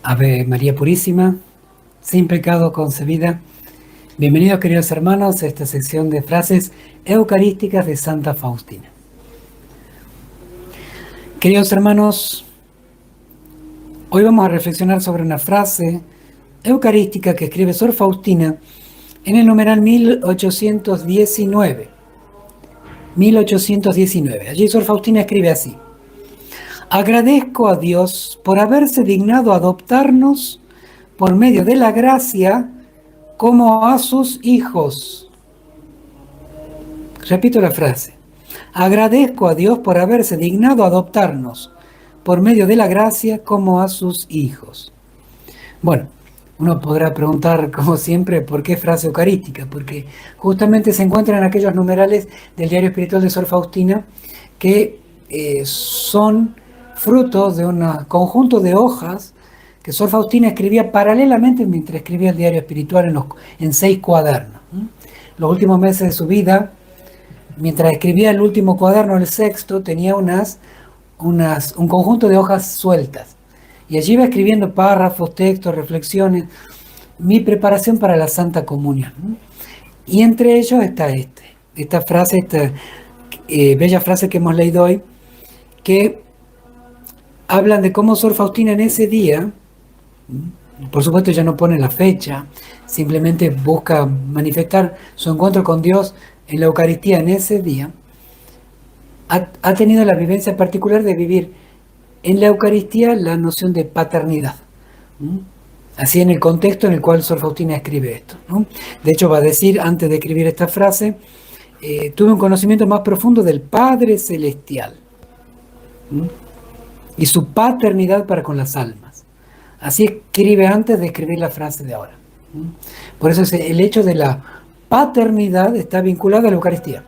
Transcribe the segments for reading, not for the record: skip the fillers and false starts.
Ave María Purísima, sin pecado concebida. Bienvenidos, queridos hermanos, a esta sección de frases eucarísticas de Santa Faustina. Queridos hermanos, hoy vamos a reflexionar sobre una frase eucarística que escribe Sor Faustina en el numeral 1819. 1819. Allí Sor Faustina escribe así: agradezco a Dios por haberse dignado adoptarnos por medio de la gracia como a sus hijos. Repito la frase. Agradezco a Dios por haberse dignado adoptarnos por medio de la gracia como a sus hijos. Bueno, uno podrá preguntar, como siempre, ¿por qué frase eucarística? Porque justamente se encuentran en aquellos numerales del Diario Espiritual de Sor Faustina que son frutos de un conjunto de hojas que Sor Faustina escribía paralelamente mientras escribía el Diario Espiritual en 6 cuadernos. Los últimos meses de su vida, mientras escribía el último cuaderno, el sexto, tenía un conjunto de hojas sueltas. Y allí iba escribiendo párrafos, textos, reflexiones, mi preparación para la Santa Comunión. Y entre ellos está esta frase, esta bella frase que hemos leído hoy, que hablan de cómo Sor Faustina en ese día, por supuesto ella no pone la fecha, simplemente busca manifestar su encuentro con Dios en la Eucaristía en ese día, ha tenido la vivencia particular de vivir en la Eucaristía la noción de paternidad. Así en el contexto en el cual Sor Faustina escribe esto, ¿no? De hecho va a decir, antes de escribir esta frase, tuve un conocimiento más profundo del Padre Celestial y su paternidad para con las almas. Así escribe antes de escribir la frase de ahora. Por eso el hecho de la paternidad está vinculado a la Eucaristía.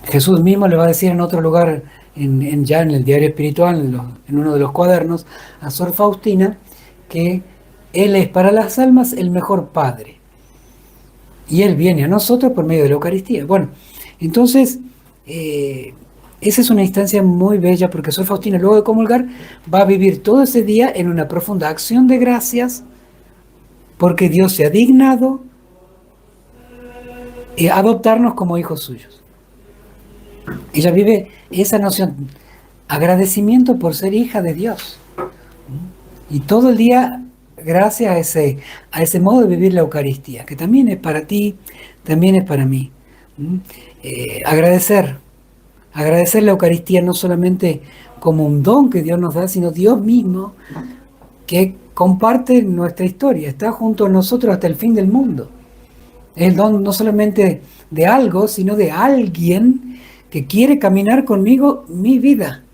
Jesús mismo le va a decir en otro lugar, ya en el Diario Espiritual, en uno de los cuadernos, a Sor Faustina, que Él es para las almas el mejor Padre. Y Él viene a nosotros por medio de la Eucaristía. Bueno, entonces, esa es una instancia muy bella, porque Sor Faustina, luego de comulgar, va a vivir todo ese día en una profunda acción de gracias, porque Dios se ha dignado adoptarnos como hijos suyos. Ella vive esa noción, agradecimiento por ser hija de Dios. Y todo el día, gracias a ese modo de vivir la Eucaristía, que también es para ti, también es para mí. Agradecer la Eucaristía no solamente como un don que Dios nos da, sino Dios mismo que comparte nuestra historia, está junto a nosotros hasta el fin del mundo. Es el don no solamente de algo, sino de alguien que quiere caminar conmigo mi vida.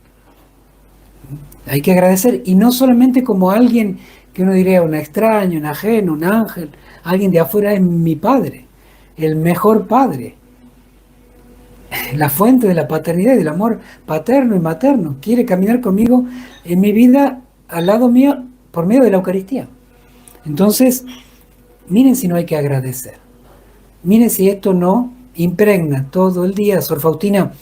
Hay que agradecer, y no solamente como alguien que uno diría un extraño, un ajeno, un ángel, alguien de afuera. Es mi Padre, el mejor Padre, la fuente de la paternidad y del amor paterno y materno. Quiere caminar conmigo en mi vida, al lado mío, por medio de la Eucaristía. Entonces, miren si no hay que agradecer. Miren si esto no impregna todo el día. Sor Faustina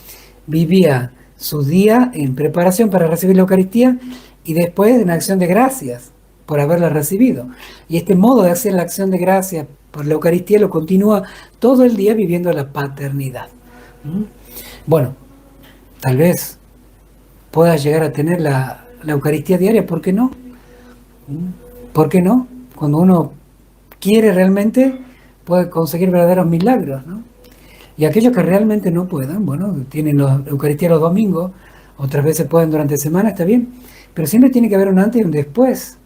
vivía su día en preparación para recibir la Eucaristía y después en acción de gracias por haberla recibido. Y este modo de hacer la acción de gracias por la Eucaristía lo continúa todo el día viviendo la paternidad. Bueno, tal vez puedas llegar a tener la Eucaristía diaria, ¿por qué no? ¿Por qué no? Cuando uno quiere realmente, puede conseguir verdaderos milagros, ¿no? Y aquellos que realmente no puedan, bueno, tienen la Eucaristía los domingos, otras veces pueden durante la semana, está bien, pero siempre tiene que haber un antes y un después.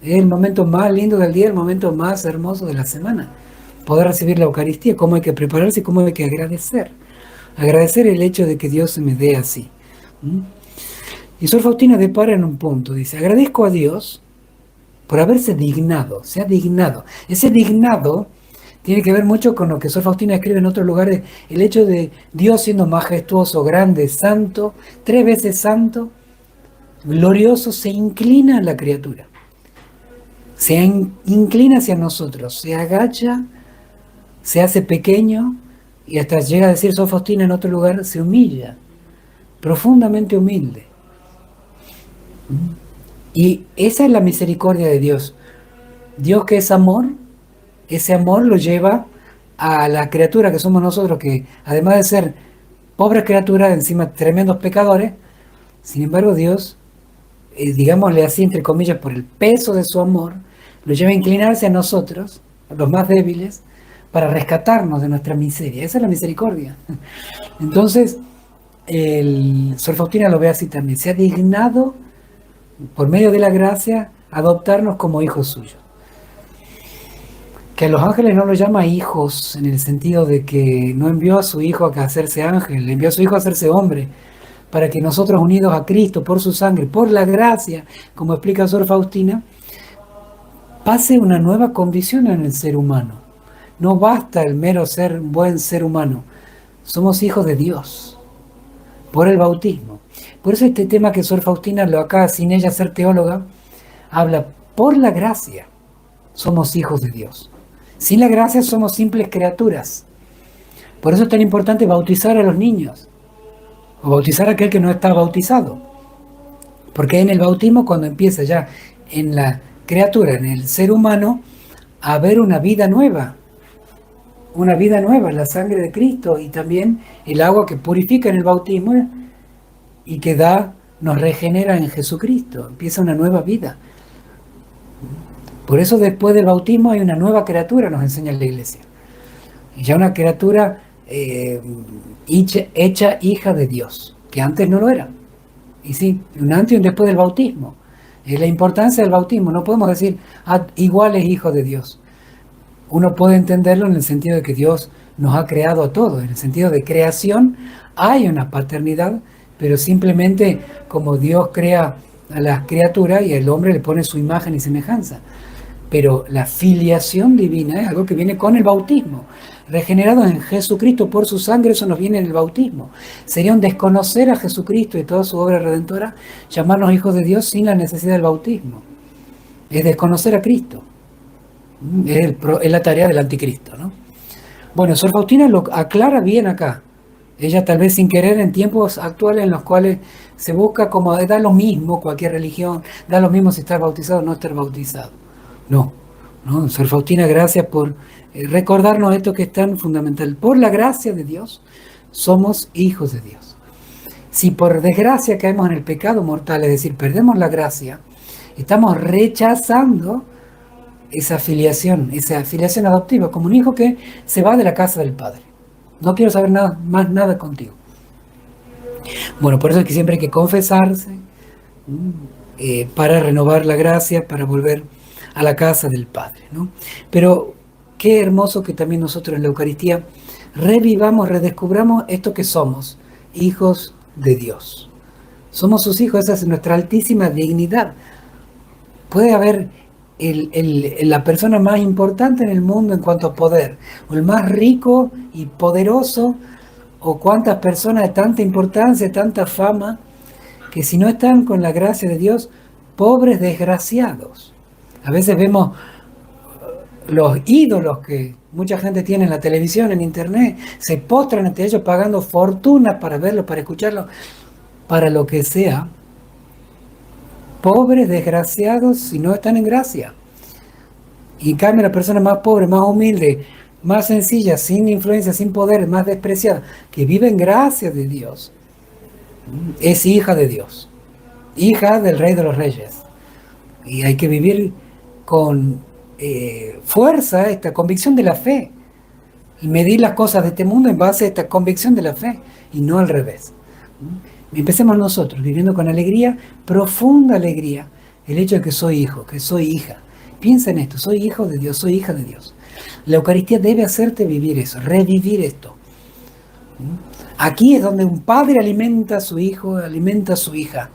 Es el momento más lindo del día, el momento más hermoso de la semana, poder recibir la Eucaristía, cómo hay que prepararse y cómo hay que agradecer. Agradecer el hecho de que Dios se me dé así. Y Sor Faustina depara en un punto, dice: agradezco a Dios por haberse dignado, se ha dignado. Ese dignado tiene que ver mucho con lo que Sor Faustina escribe en otros lugares, el hecho de Dios siendo majestuoso, grande, santo, 3 veces santo, glorioso, se inclina a la criatura. Se inclina hacia nosotros, se agacha, se hace pequeño, y hasta llega a decir Sor Faustina en otro lugar, se humilla, profundamente humilde. Y esa es la misericordia de Dios. Dios que es amor, ese amor lo lleva a la criatura que somos nosotros, que además de ser pobres criaturas, encima tremendos pecadores, sin embargo Dios, digámosle así entre comillas, por el peso de su amor, lo lleva a inclinarse a nosotros, a los más débiles, para rescatarnos de nuestra miseria. Esa es la misericordia. Entonces, el Sor Faustina lo ve así también. Se ha dignado, por medio de la gracia, adoptarnos como hijos suyos. Que a los ángeles no los llama hijos en el sentido de que no envió a su hijo a hacerse ángel, le envió a su hijo a hacerse hombre, para que nosotros unidos a Cristo por su sangre, por la gracia, como explica Sor Faustina, pase una nueva condición en el ser humano. No basta el mero ser un buen ser humano, somos hijos de Dios, por el bautismo. Por eso este tema que Sor Faustina, lo acá sin ella ser teóloga, habla por la gracia, somos hijos de Dios. Sin la gracia somos simples criaturas. Por eso es tan importante bautizar a los niños, o bautizar a aquel que no está bautizado. Porque en el bautismo, cuando empieza ya en la criatura, en el ser humano, a haber una vida nueva, la sangre de Cristo y también el agua que purifica en el bautismo y que nos regenera en Jesucristo. Empieza una nueva vida. Por eso después del bautismo hay una nueva criatura, nos enseña la Iglesia. Y ya una criatura hecha hija de Dios, que antes no lo era. Y sí, un antes y un después del bautismo. Es la importancia del bautismo. No podemos decir, igual es hijo de Dios. Uno puede entenderlo en el sentido de que Dios nos ha creado a todos. En el sentido de creación hay una paternidad, pero simplemente como Dios crea a las criaturas y el hombre le pone su imagen y semejanza. Pero la filiación divina es algo que viene con el bautismo. Regenerados en Jesucristo por su sangre, eso nos viene en el bautismo. Sería un desconocer a Jesucristo y toda su obra redentora, llamarnos hijos de Dios sin la necesidad del bautismo. Es desconocer a Cristo. Es la tarea del anticristo, ¿no? Bueno, Sor Faustina lo aclara bien acá. Ella tal vez sin querer en tiempos actuales en los cuales se busca como da lo mismo cualquier religión, da lo mismo si estar bautizado o no estar bautizado. No, Sor Faustina, gracias por recordarnos esto que es tan fundamental. Por la gracia de Dios, somos hijos de Dios. Si por desgracia caemos en el pecado mortal, es decir, perdemos la gracia, estamos rechazando esa filiación adoptiva, como un hijo que se va de la casa del Padre. No quiero saber más nada contigo. Bueno, por eso es que siempre hay que confesarse para renovar la gracia, para volver a la casa del Padre, ¿no? Pero qué hermoso que también nosotros en la Eucaristía revivamos, redescubramos esto que somos, hijos de Dios. Somos sus hijos, esa es nuestra altísima dignidad. Puede haber la persona más importante en el mundo en cuanto a poder, o el más rico y poderoso, o cuántas personas de tanta importancia, tanta fama, que si no están con la gracia de Dios, pobres desgraciados. A veces vemos los ídolos que mucha gente tiene en la televisión, en internet, se postran ante ellos pagando fortunas para verlo, para escucharlo, para lo que sea. Pobres, desgraciados, si no están en gracia. Y en cambio la persona más pobre, más humilde, más sencilla, sin influencia, sin poder, más despreciada, que vive en gracia de Dios, es hija de Dios, hija del Rey de los Reyes. Y hay que vivir con fuerza esta convicción de la fe y medir las cosas de este mundo en base a esta convicción de la fe y no al revés. Empecemos nosotros viviendo con alegría, profunda alegría, el hecho de que soy hijo, que soy hija. Piensa en esto, soy hijo de Dios, soy hija de Dios. La Eucaristía debe hacerte vivir eso, revivir esto. Aquí es donde un padre alimenta a su hijo, alimenta a su hija.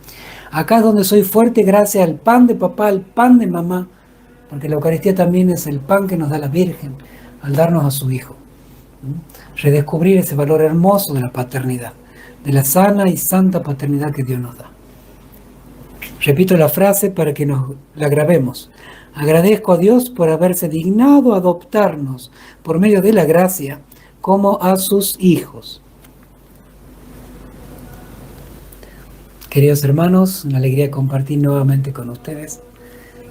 Acá es donde soy fuerte gracias al pan de papá, al pan de mamá, porque la Eucaristía también es el pan que nos da la Virgen al darnos a su hijo. Redescubrir ese valor hermoso de la paternidad, de la sana y santa paternidad que Dios nos da. Repito la frase para que nos la grabemos. Agradezco a Dios por haberse dignado a adoptarnos por medio de la gracia como a sus hijos. Queridos hermanos, una alegría compartir nuevamente con ustedes.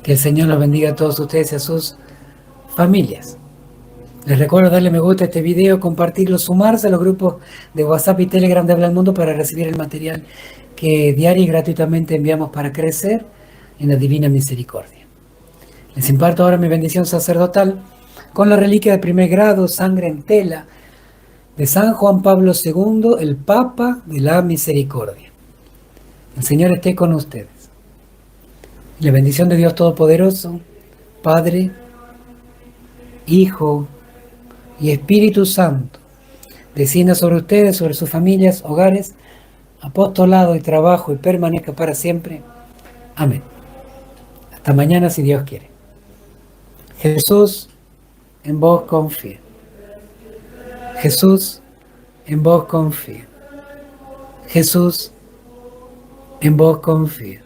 Que el Señor los bendiga a todos ustedes y a sus familias. Les recuerdo darle me gusta a este video, compartirlo, sumarse a los grupos de WhatsApp y Telegram de Habla al Mundo para recibir el material que diario y gratuitamente enviamos para crecer en la divina misericordia. Les imparto ahora mi bendición sacerdotal con la reliquia de primer grado, sangre en tela, de San Juan Pablo II, el Papa de la Misericordia. El Señor esté con ustedes. La bendición de Dios Todopoderoso, Padre, Hijo y Espíritu Santo, descienda sobre ustedes, sobre sus familias, hogares, apostolado y trabajo y permanezca para siempre. Amén. Hasta mañana si Dios quiere. Jesús, en vos confío. Jesús, en vos confío. Jesús, en vos confío.